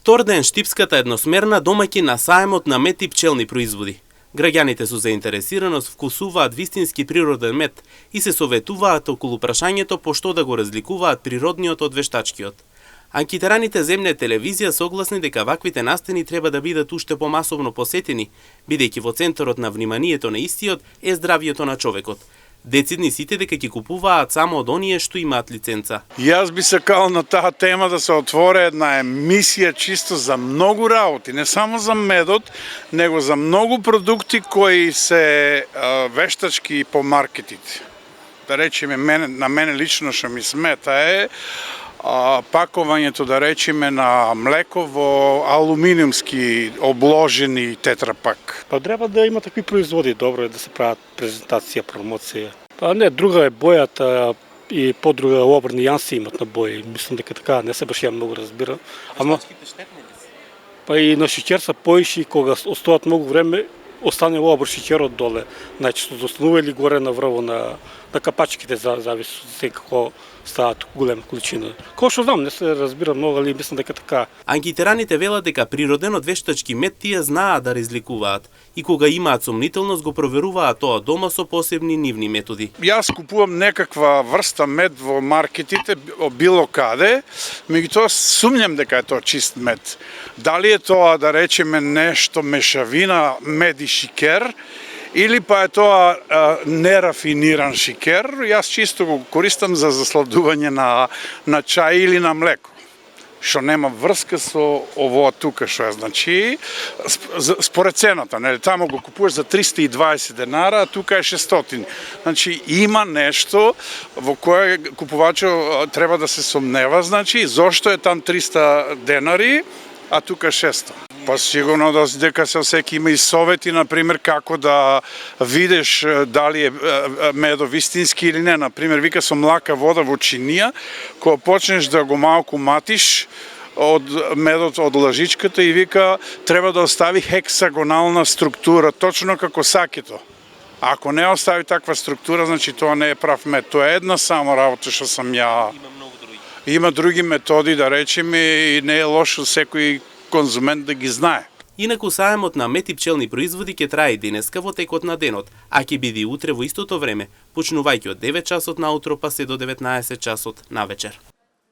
Втор ден штипската едносмерна домаќин на саемот на мед и пчелни производи. Граѓаните со заинтересираност вкусуваат вистински природен мед и се советуваат околу прашањето по што да го разликуваат природниот од вештачкиот. Анкетираните земне телевизија согласни дека ваквите настани треба да бидат уште помасовно посетени, бидејќи во центарот на вниманието на истиот е здравјето на човекот. Децидни сите дека ќе купуваат само од оние што имаат лиценца. Јас би сакал на таа тема да се отвори една емисија чисто за многу работи, не само за медот, него за многу продукти кои се вештачки по маркетите. Да речеме, на мене лично што ми смета е пакувањето, да речеме, на млеко во алуминиумски обложени тетрапак. Треба да има такви производи, добро е да се прават презентација, промоција. Не, друга е бојата и подруга обр нијанси имат на бои. Мислам дека така, не се баш ја многу разбира. Вештачките штетни ли се? И на шеќер се поиши кога остојат многу време, остане обр шеќерот доле. Најчесто достанува или горе на врво на капачките, зависи од секако стават голема количина. Кој што знам, не се разбира многу, али мислам дека така. Анкетираните велат дека природенот вештачки мед тие знаат да разликуваат и кога имаат сомнителност го проверуваат тоа дома со посебни нивни методи. Јас купувам некаква врста мед во маркетите, било каде, меѓутоа сумњам дека е тоа чист мед. Дали е тоа, да речеме, нешто мешавина мед и шикер, или па е тоа нерафиниран шикер, јас чисто го користам за засладување на чај или на млеко, што нема врска со овоа тука што е, значи, според цената, нели, тамо го купуваш за 320 денара, а тука е 600. Значи, има нешто во кое купувачот треба да се сомнева, значи, зошто е там 300 денари, а тука 600. Па сигурно дека се всеки има и совети, например, како да видиш дали е медов вистински или не. Например, вика со млака вода во чинија, кога почнеш да го малку матиш од медот од лажичката и вика треба да остави хексагонална структура, точно како сакето. Ако не остави таква структура, значи тоа не е прав мед. Тоа е една само работа што сам ја... Има други методи, да речеме, и не е лошо секој конзумент да ги знае. Инаку саемот на мед и пчелни производи ќе трае денеска во текот на денот, а ќе биде и утре во истото време, почнувајќи од 9 часот наутро па се до 19 часот навечер.